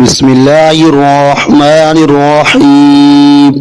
بسم اللہ الرحمن الرحیم۔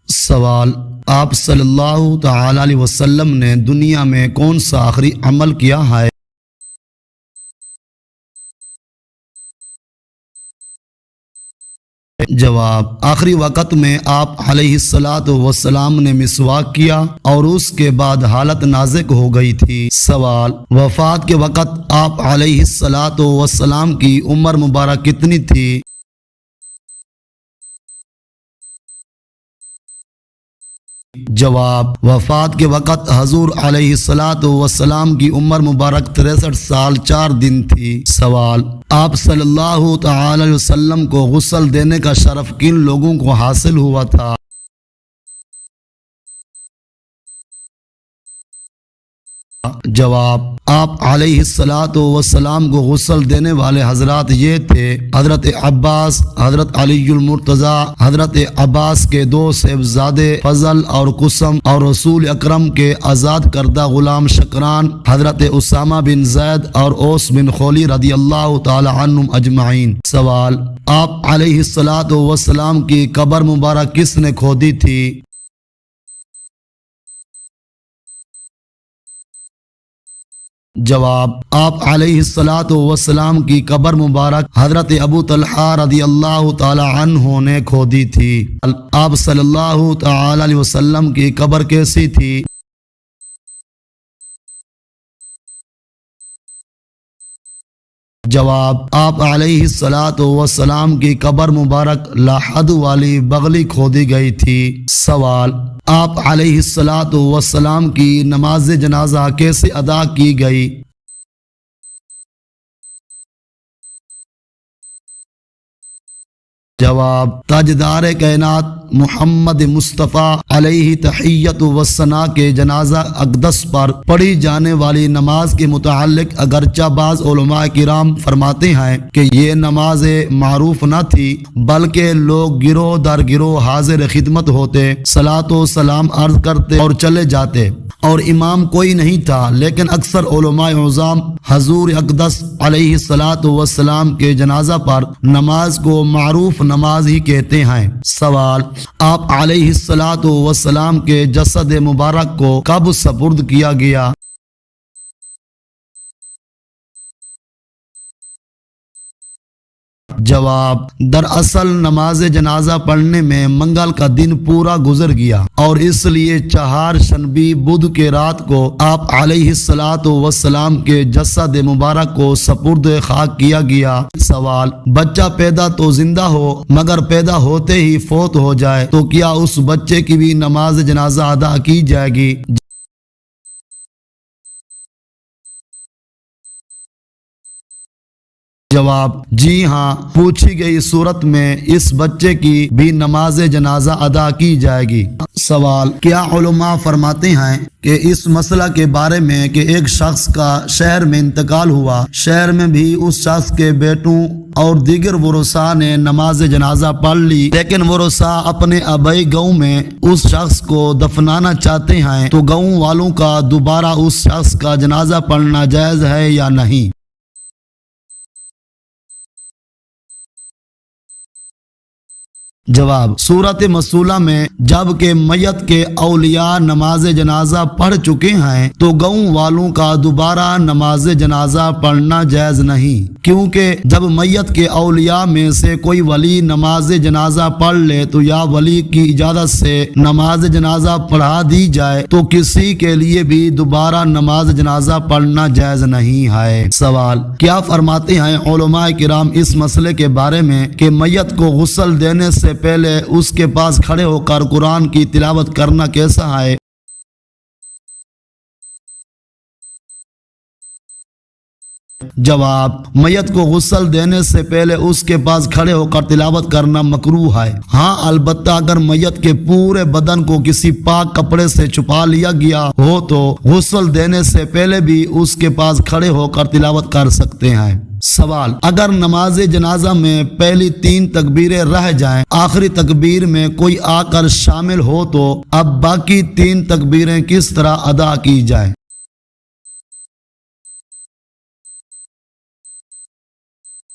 سوال: آپ صلی اللہ تعالی علیہ وسلم نے دنیا میں کون سا آخری عمل کیا ہے؟ جواب: آخری وقت میں آپ علیہ الصلاۃ والسلام نے مسواک کیا اور اس کے بعد حالت نازک ہو گئی تھی۔ سوال: وفات کے وقت آپ علیہ الصلاۃ والسلام کی عمر مبارک کتنی تھی؟ جواب: وفات کے وقت حضور علیہ الصلاۃ والسلام کی عمر مبارک 63 سال 4 دن تھی۔ سوال: آپ صلی اللہ تعالی علیہ وسلم کو غسل دینے کا شرف کن لوگوں کو حاصل ہوا تھا؟ جواب: آپ علیہ الصلاۃ والسلام کو غسل دینے والے حضرات یہ تھے: حضرت عباس، حضرت علی المرتضیٰ، حضرت عباس کے 2 صاحبزادے فضل اور قسم، اور رسول اکرم کے آزاد کردہ غلام شکران حضرت اسامہ بن زید اور اوس بن خولی رضی اللہ تعالی عنہم اجمعین۔ سوال: آپ علیہ الصلاۃ والسلام کی قبر مبارک کس نے کھودی تھی؟ جواب: آپ علیہ الصلاۃ والسلام کی قبر مبارک حضرت ابو طلحہ رضی اللہ تعالی عنہ نے کھودی تھی۔ آپ صلی اللہ تعالی علیہ وسلم کی قبر کیسی تھی؟ جواب: آپ علیہ الصلاۃ والسلام کی قبر مبارک لاحد والی بغلی کھودی گئی تھی۔ سوال: آپ علیہ الصلاۃ والسلام کی نماز جنازہ کیسے ادا کی گئی؟ جواب: تاجدار کائنات محمد مصطفیٰ علیہ تحیت و ثنا کے جنازہ اقدس پر پڑھی جانے والی نماز کے متعلق اگرچہ بعض علماء کرام فرماتے ہیں کہ یہ نماز معروف نہ تھی، بلکہ لوگ گروہ در گروہ حاضر خدمت ہوتے، صلاۃ و سلام عرض کرتے اور چلے جاتے، اور امام کوئی نہیں تھا، لیکن اکثر علماء عظام حضور اقدس علیہ الصلاۃ والسلام کے جنازہ پر نماز کو معروف نماز ہی کہتے ہیں۔ سوال: آپ علیہ الصلاۃ والسلام کے جسد مبارک کو کب سپرد کیا گیا؟ جواب: دراصل نماز جنازہ پڑھنے میں منگل کا دن پورا گزر گیا، اور اس لیے چہارشنبے بدھ کے رات کو آپ علیہ الصلاۃ والسلام کے جسد مبارک کو سپرد خاک کیا گیا۔ سوال: بچہ پیدا تو زندہ ہو مگر پیدا ہوتے ہی فوت ہو جائے تو کیا اس بچے کی بھی نماز جنازہ ادا کی جائے گی؟ جواب: جی ہاں، پوچھی گئی صورت میں اس بچے کی بھی نماز جنازہ ادا کی جائے گی۔ سوال: کیا علماء فرماتے ہیں کہ اس مسئلہ کے بارے میں کہ ایک شخص کا شہر میں انتقال ہوا، شہر میں بھی اس شخص کے بیٹوں اور دیگر ورثاء نے نماز جنازہ پڑھ لی، لیکن ورثاء اپنے آبائی گاؤں میں اس شخص کو دفنانا چاہتے ہیں، تو گاؤں والوں کا دوبارہ اس شخص کا جنازہ پڑھنا جائز ہے یا نہیں؟ جواب: صورت مسئولہ میں جب کہ میت کے اولیاء نماز جنازہ پڑھ چکے ہیں تو گاؤں والوں کا دوبارہ نماز جنازہ پڑھنا جائز نہیں، کیونکہ جب میت کے اولیاء میں سے کوئی ولی نماز جنازہ پڑھ لے تو یا ولی کی اجازت سے نماز جنازہ پڑھا دی جائے تو کسی کے لیے بھی دوبارہ نماز جنازہ پڑھنا جائز نہیں ہے۔ سوال: کیا فرماتے ہیں علماء کرام اس مسئلے کے بارے میں کہ میت کو غسل دینے سے پہلے اس کے پاس کھڑے ہو کر قرآن کی تلاوت کرنا کیسا ہے؟ جواب: میت کو غسل دینے سے پہلے اس کے پاس کھڑے ہو کر تلاوت کرنا مکروہ ہے۔ ہاں، البتہ اگر میت کے پورے بدن کو کسی پاک کپڑے سے چھپا لیا گیا ہو تو غسل دینے سے پہلے بھی اس کے پاس کھڑے ہو کر تلاوت کر سکتے ہیں۔ سوال: اگر نماز جنازہ میں پہلی 3 تکبیریں رہ جائیں، آخری تکبیر میں کوئی آ کر شامل ہو تو اب باقی 3 تکبیریں کس طرح ادا کی جائیں؟